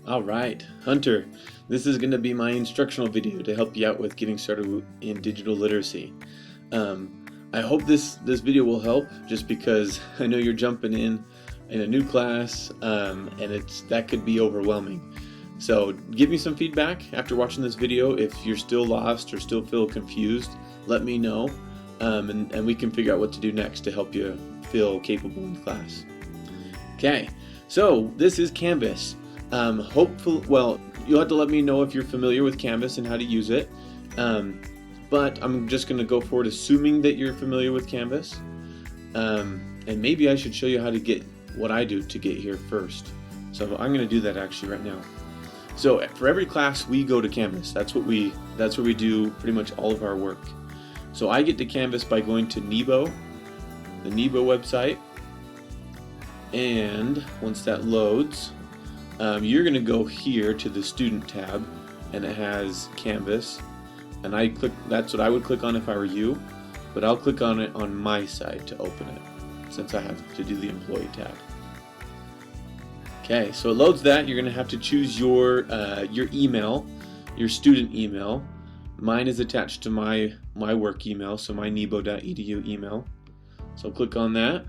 All right, Hunter, this is going to be my instructional video to help you out with getting started in digital literacy. I hope this video will help just because I know you're jumping in a new class and that could be overwhelming. So give me some feedback after watching this video. If you're still lost or still feel confused, let me know and we can figure out what to do next to help you feel capable in class. Okay, so this is Canvas. Well, you'll have to let me know if you're familiar with Canvas and how to use it. But I'm just going to go forward assuming that you're familiar with Canvas. And maybe I should show you how to get what I do to get here first. So I'm going to do that actually right now. So for every class we go to Canvas. That's where we do pretty much all of our work. So I get to Canvas by going to Nebo, the Nebo website. And once that loads, you're going to go here to the student tab, and it has Canvas, and that's what I would click on if I were you, but I'll click on it on my side to open it since I have to do the employee tab. Okay, so it loads that. You're going to have to choose your email, your student email. Mine is attached to my work email, so my nebo.edu email. So I'll click on that.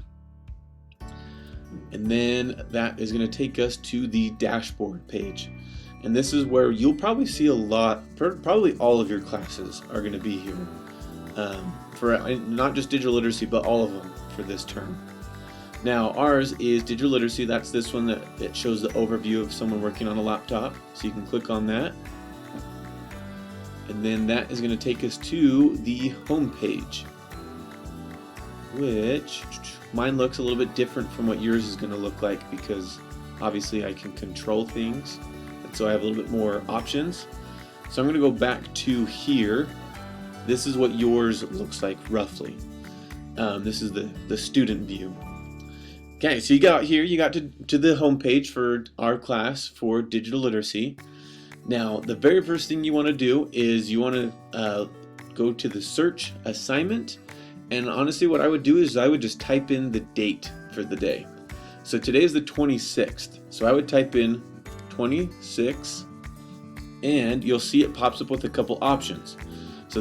And then that is going to take us to the dashboard page. And this is where you'll probably see probably all of your classes are going to be here. For not just digital literacy, but all of them for this term. Now ours is digital literacy. That's this one that shows the overview of someone working on a laptop. So you can click on that. And then that is going to take us to the home page, which mine looks a little bit different from what yours is going to look like because obviously I can control things, and so I have a little bit more options. So I'm going to go back to here. This is what yours looks like roughly. This is the student view. Okay, so you got to the home page for our class for digital literacy. Now the very first thing you want to do is you want to go to the search assignment. And honestly, what I would do is I would just type in the date for the day. So today is the 26th. So I would type in 26, and you'll see it pops up with a couple options. So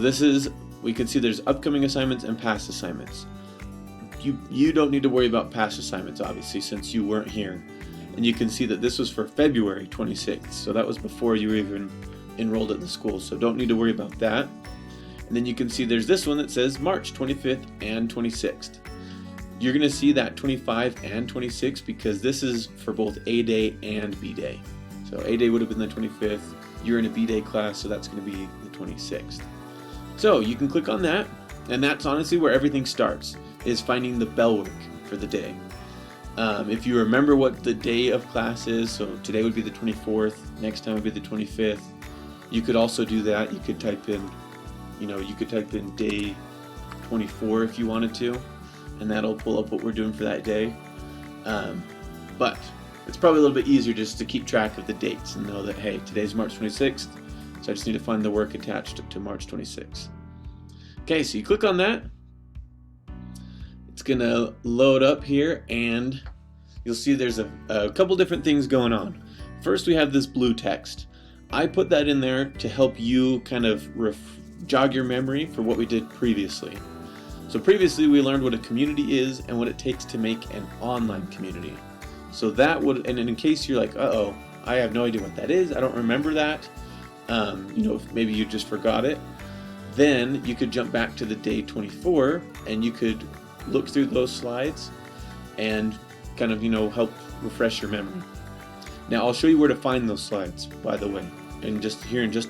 we can see there's upcoming assignments and past assignments. You don't need to worry about past assignments, obviously, since you weren't here. And you can see that this was for February 26th. So that was before you were even enrolled at the school. So don't need to worry about that. And then you can see there's this one that says March 25th and 26th. You're going to see that 25 and 26 because this is for both A day and B day. So A day would have been the 25th. You're in a B day class, so that's going to be the 26th. So you can click on that, and that's honestly where everything starts, is finding the bell work for the day. If you remember what the day of class is, so today would be the 24th, next time would be the 25th. You could also do that. You could type in day 24 if you wanted to, and that'll pull up what we're doing for that day. But it's probably a little bit easier just to keep track of the dates and know that, hey, today's March 26th, so I just need to find the work attached to March 26th. Okay, so you click on that. It's going to load up here, and you'll see there's a couple different things going on. First, we have this blue text. I put that in there to help you kind of jog your memory for what we did previously. So previously we learned what a community is and what it takes to make an online community. So that would, and in case you're like, uh-oh, I have no idea what that is, I don't remember that, maybe you just forgot it, then you could jump back to the day 24 and you could look through those slides and kind of, help refresh your memory. Now I'll show you where to find those slides, by the way, in just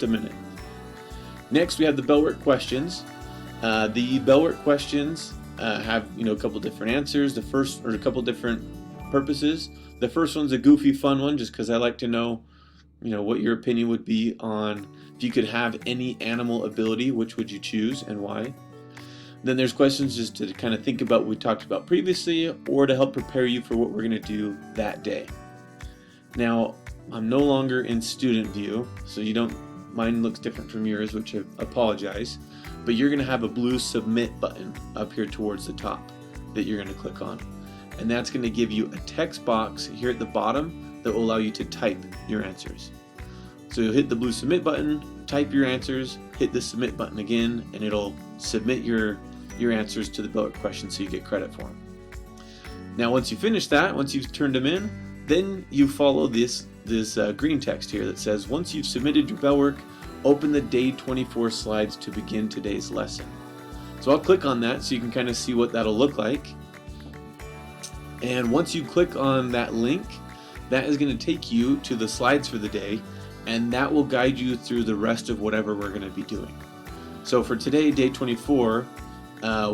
a minute. Next, we have the Bellwork questions. The Bellwork questions have a couple different answers. A couple different purposes. The first one's a goofy, fun one, just because I like to know, what your opinion would be on if you could have any animal ability, which would you choose and why? Then there's questions just to kind of think about what we talked about previously, or to help prepare you for what we're going to do that day. Now, I'm no longer in student view, so mine looks different from yours, which I apologize, but you're going to have a blue submit button up here towards the top that you're going to click on. And that's going to give you a text box here at the bottom that will allow you to type your answers. So you'll hit the blue submit button, type your answers, hit the submit button again, and it'll submit your answers to the Built question so you get credit for them. Now once you finish that, once you've turned them in, then you follow this green text here that says, once you've submitted your bell work, open the day 24 slides to begin today's lesson. So I'll click on that so you can kind of see what that'll look like. And once you click on that link, that is going to take you to the slides for the day, and that will guide you through the rest of whatever we're going to be doing. So for today, day 24,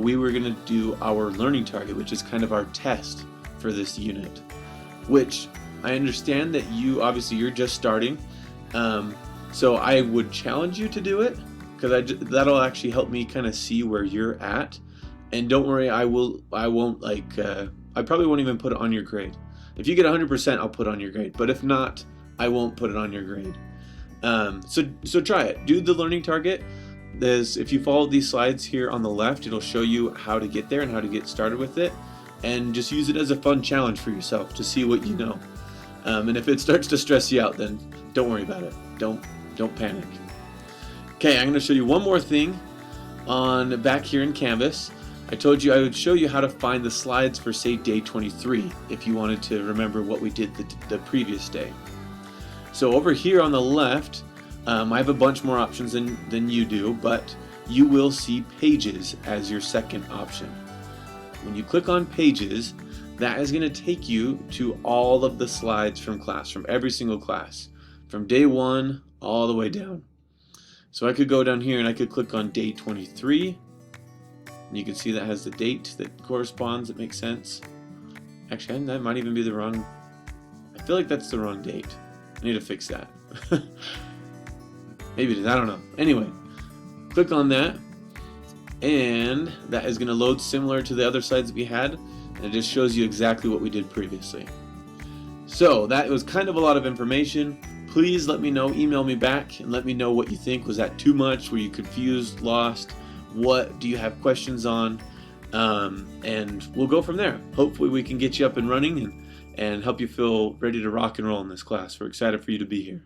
we were going to do our learning target, which is kind of our test for this unit, which I understand that you're just starting. So I would challenge you to do it, because that'll actually help me kind of see where you're at. And don't worry, I probably won't even put it on your grade. If you get 100%, I'll put it on your grade. But if not, I won't put it on your grade. So try it. Do the learning target. If you follow these slides here on the left, it'll show you how to get there and how to get started with it. And just use it as a fun challenge for yourself to see what you know. And if it starts to stress you out, then don't worry about it. Don't panic. Okay, I'm going to show you one more thing on back here in Canvas. I told you I would show you how to find the slides for, say, day 23 if you wanted to remember what we did the previous day. So over here on the left, I have a bunch more options than you do, but you will see Pages as your second option. When you click on Pages, that is going to take you to all of the slides from class, from every single class, from day 1 all the way down. So I could go down here and I could click on day 23. And you can see that has the date that corresponds, that makes sense. Actually, that might even be the wrong, I feel like that's the wrong date. I need to fix that. Maybe it is, I don't know. Anyway, click on that, and that is going to load similar to the other slides that we had, and it just shows you exactly what we did previously. So that was kind of a lot of information. Please let me know, email me back, and let me know what you think. Was that too much? Were you confused, lost? What do you have questions on? And we'll go from there. Hopefully we can get you up and running and help you feel ready to rock and roll in this class. We're excited for you to be here.